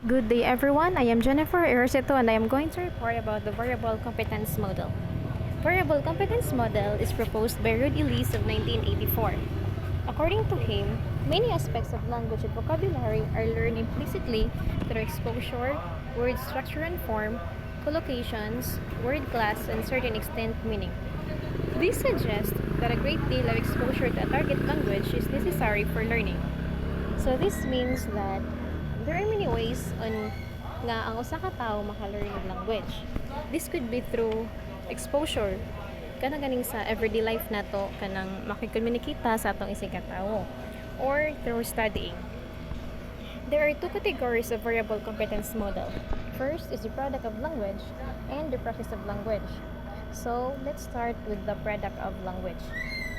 Good day everyone, I am Jennifer Eroseto and I am going to report about the Variable Competence Model. Variable Competence Model is proposed by Rudy Lees of 1984. According to him, many aspects of language and vocabulary are learned implicitly through exposure, word structure and form, collocations, word class, and certain extent meaning. This suggests that a great deal of exposure to a target language is necessary for learning. So this means that there are many ways on nga ang usa ka tawo maka-learn og language. This could be through exposure. Kanang ganing sa everyday life nato kanang makikomunikate sa atong isig ka tawo, or through studying. There are two categories of variable competence model. First is the product of language and the process of language. So let's start with the product of language.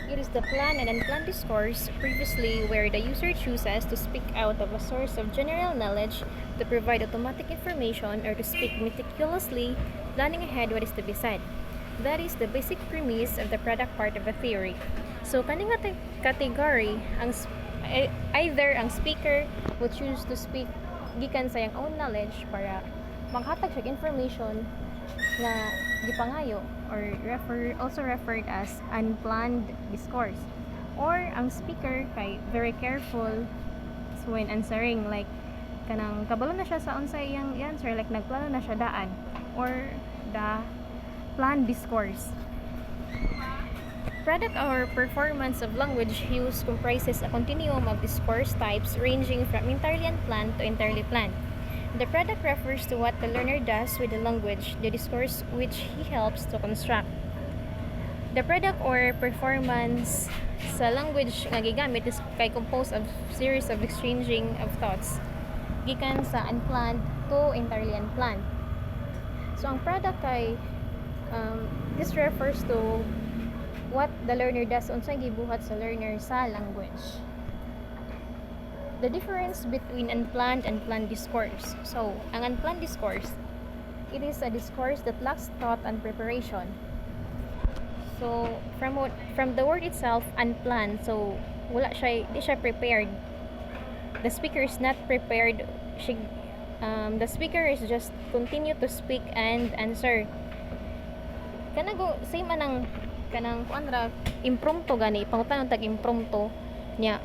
It is the planned and unplanned discourse previously where the user chooses to speak out of a source of general knowledge to provide automatic information or to speak meticulously, planning ahead what is to be said. That is the basic premise of the product part of the theory. So kaning category, either ang speaker will choose to speak gikan sa iyang own knowledge para maghatag siya information na gipangayo or also referred as unplanned discourse, or ang speaker kay very careful when answering, like kanang kabalo na siya sa unsay iyang answer, like nagplano na siya daan, or the planned discourse. Product or performance of language use comprises a continuum of discourse types ranging from entirely unplanned to entirely planned. The product refers to what the learner does with the language, the discourse which he helps to construct. The product or performance sa language nga gigamit is kay composed of series of exchanging of thoughts gikan sa unplanned to entirely unplanned. So ang product kay this refers to what the learner does unsay gibuhat sa learner sa language. The difference between unplanned and planned discourse. So, ang unplanned discourse, it is a discourse that lacks thought and preparation. So, from the word itself, unplanned, so di siya prepared. The speaker is not prepared. The speaker is just continue to speak and answer. Same anang kanang kuanra impromptu gani, pangutan tag impromptu niya.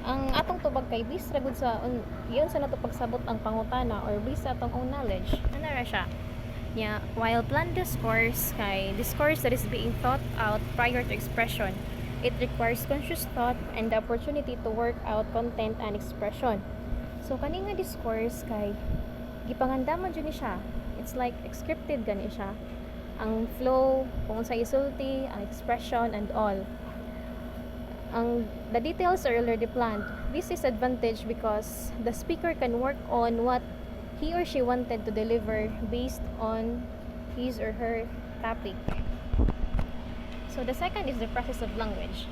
Ang atong tubag kay bis ra gud sa yun sa nato pagsabot ang pangutana or bis sa atong own knowledge ana ra siya nya. While planned discourse kay discourse that is being thought out prior to expression, it requires conscious thought and the opportunity to work out content and expression. So kani nga discourse kay gipanganda man jud ni siya, it's like scripted gani siya, ang flow kung sa isulti, ang expression and all. The details are already planned. This is advantage because the speaker can work on what he or she wanted to deliver based on his or her topic. So the second is the process of language.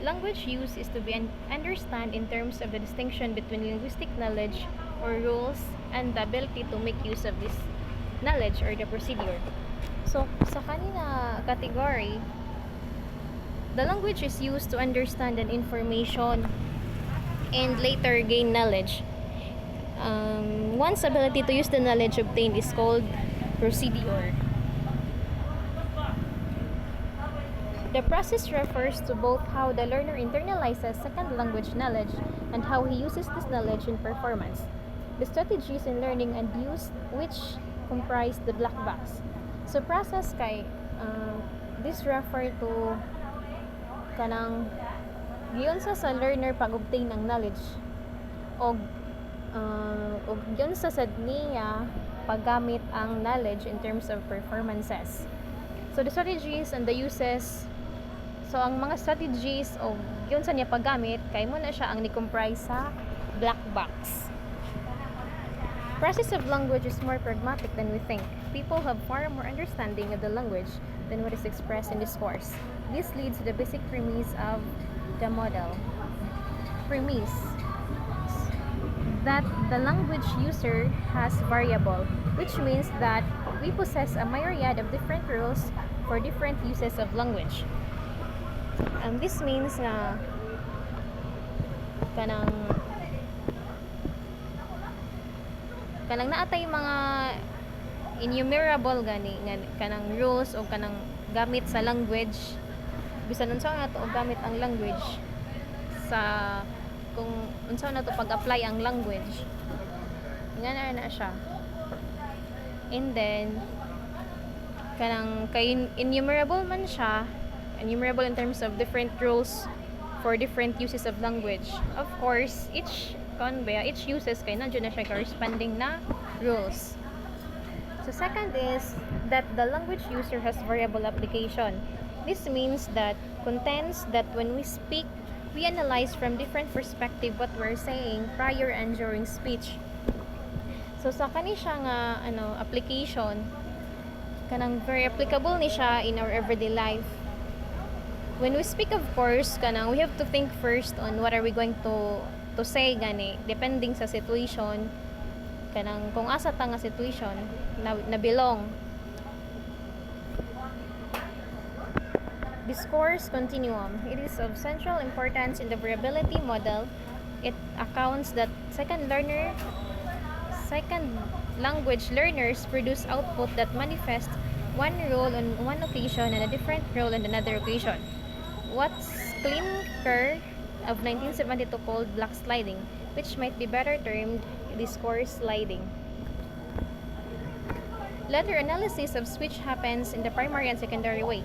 Language use is to be understood in terms of the distinction between linguistic knowledge or rules and the ability to make use of this knowledge or the procedure. So sa kanina category, the language is used to understand an information and later gain knowledge. One's ability to use the knowledge obtained is called procedure. The process refers to both how the learner internalizes second language knowledge and how he uses this knowledge in performance. The strategies in learning and use which comprise the black box. So process kay this refer to kanang giyon sa learner pag-obtain ng knowledge og giyon sa sad niya paggamit ang knowledge in terms of performances. So the strategies and the uses, so ang mga strategies o giyon sa niya paggamit kay mo na siya ang ni-comprise sa black box. Process of language is more pragmatic than we think. People have far more understanding of the language than what is expressed in discourse. This leads to the basic premise of the model. Premise that the language user has variable, which means that we possess a myriad of different rules for different uses of language. And this means na kanang kanang naatay mga innumerable gani nga kanang rules o kanang gamit sa language, bisan unsa na to og gamit ang language sa kung unsa na to pag-apply ang language nga na siya. And then kanang kay innumerable man siya, innumerable in terms of different rules for different uses of language. Of course, each uses kay nandiyo na siya corresponding na rules. So second is that the language user has variable application. This means that contends that when we speak, we analyze from different perspective what we're saying prior and during speech. So sa kani siya nga application, kanang very applicable ni siya in our everyday life. When we speak, of course, kanang we have to think first on what are we going to say gani, depending sa situation, kanang kung asa ta nga situation na belong. Discourse continuum. It is of central importance in the variability model. It accounts that second language learners produce output that manifest one role on one occasion and a different role on another occasion. What's Klimker of 1972 called block sliding, which might be better termed discourse sliding. Letter analysis of speech happens in the primary and secondary way.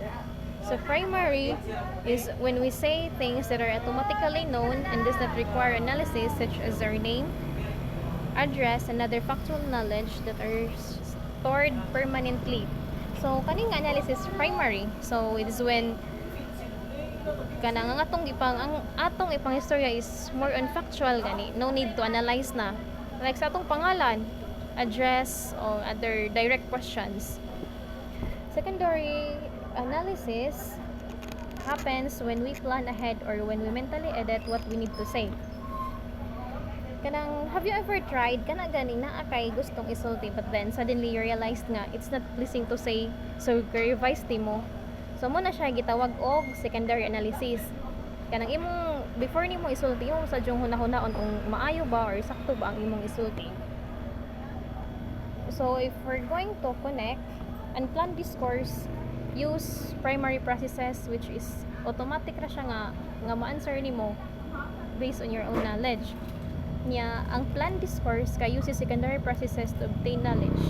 So primary is when we say things that are automatically known and does not require analysis, such as our name, address, and other factual knowledge that are stored permanently. So kaning analysis primary. So it is when kanang ang atong ipang istorya is more on factual gani, no need to analyze na, like sa atong pangalan, address, or other direct questions. Secondary analysis happens when we plan ahead or when we mentally edit what we need to say. Kanang, have you ever tried kana gani na kay gustong isulti but then suddenly you realized nga it's not pleasing to say, so revise mo. So mo na siya gitawag og secondary analysis. Kanang imong before nimo isulti mo sa jung hunahunahon kung maayo ba or sakto ba ang imong isulti. So if we're going to connect unplanned discourse, use primary processes which is automatic ra siya nga ma-answer nimo based on your own knowledge. Nya ang planned discourse kay uses secondary processes to obtain knowledge.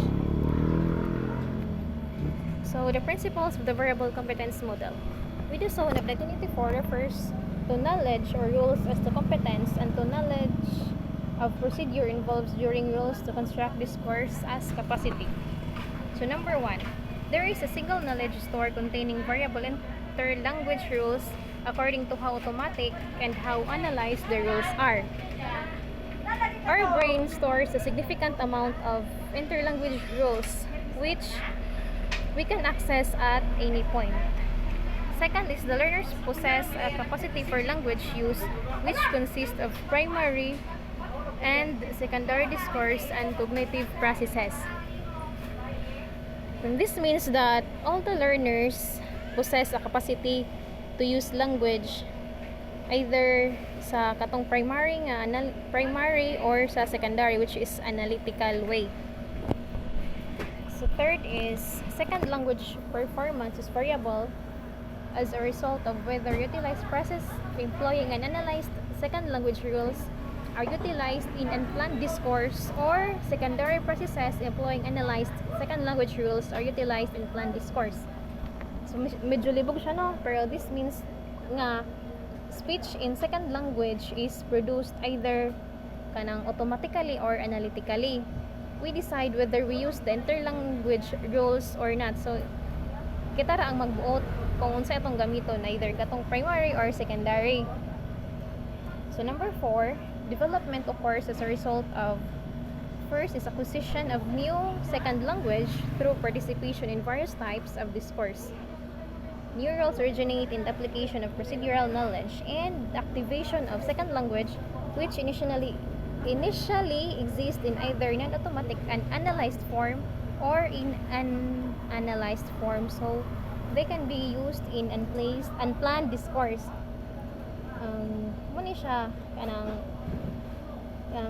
So, the principles of the variable competence model. With the zone of 1984 refers to knowledge or rules as to competence, and to knowledge of procedure involves during rules to construct discourse as capacity. So, number 1, there is a single knowledge store containing variable inter-language rules according to how automatic and how analyzed the rules are. Our brain stores a significant amount of inter-language rules which we can access at any point. Second is the learners possess a capacity for language use which consists of primary and secondary discourse and cognitive processes. And this means that all the learners possess a capacity to use language either sa katong primary or sa secondary, which is analytical way. So third is second language performance is variable as a result of whether utilized process employing and analyzed second language rules are utilized in unplanned discourse, or secondary processes employing analyzed second language rules are utilized in planned discourse. So medyo libog siya, no? Pero this means nga speech in second language is produced either kanang automatically or analytically. We decide whether we use the inter-language rules or not. So kita ra ang magbuot kung unsa itong gamiton, either katong primary or secondary. So number 4, development occurs as a result of, first is acquisition of new second language through participation in various types of discourse. New rules originate in the application of procedural knowledge and activation of second language, which initially exist in either non-automatic and analyzed form or in an analyzed form. So they can be used in unplanned discourse. Muna siya kanang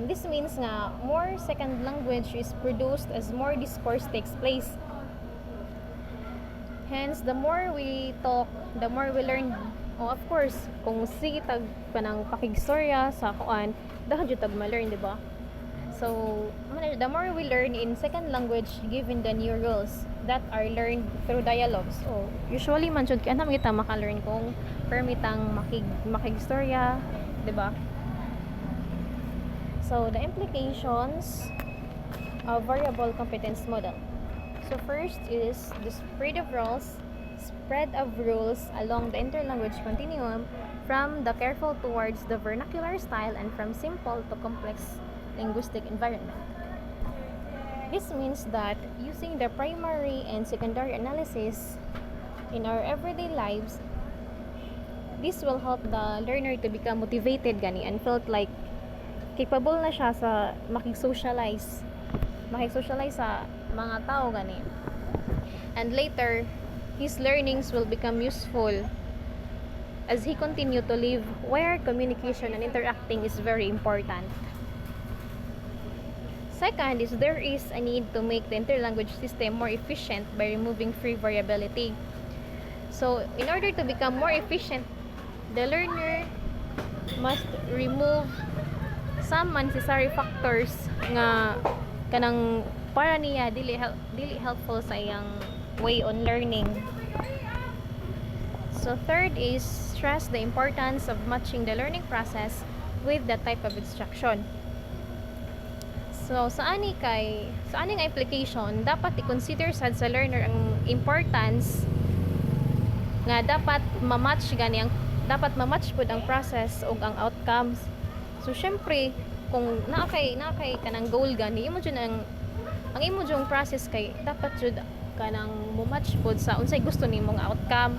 This means nga more second language is produced as more discourse takes place. Hence, the more we talk, the more we learn. Oh, of course, kung sige tag panang pakigstorya sa kuan, dahan jud tag ma-learn, di ba? So, the more we learn in second language given the new rules that are learned through dialogues. So, usually man jud kaya naman kita maka-learn kung permitang makigstorya, di ba? So, the implications of variable competence model. So, first is the spread of rules along the interlanguage continuum from the careful towards the vernacular style and from simple to complex linguistic environment. This means that using the primary and secondary analysis in our everyday lives, this will help the learner to become motivated gani and felt like capable na siya sa makig-socialize sa mga tao gani. And later, his learnings will become useful as he continue to live where communication and interacting is very important. Second is there is a need to make the interlanguage system more efficient by removing free variability. So, in order to become more efficient, the learner must remove some unnecessary factors nga kanang para niya dili helpful sa iyang way on learning. So third is stress the importance of matching the learning process with the type of instruction. So sa aning application dapat i-consider sad sa learner ang importance nga dapat ma-match pud ang process ug ang outcomes. So syempre kung naa kay kanang goal gani imo jud ang imo jung process kay dapat jud kanang mo-match pud sa unsay gusto nimong outcome.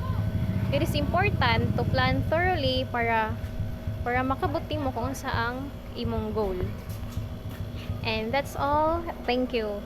It is important to plan thoroughly para makabuti mo kung unsa ang imong goal. And that's all. Thank you.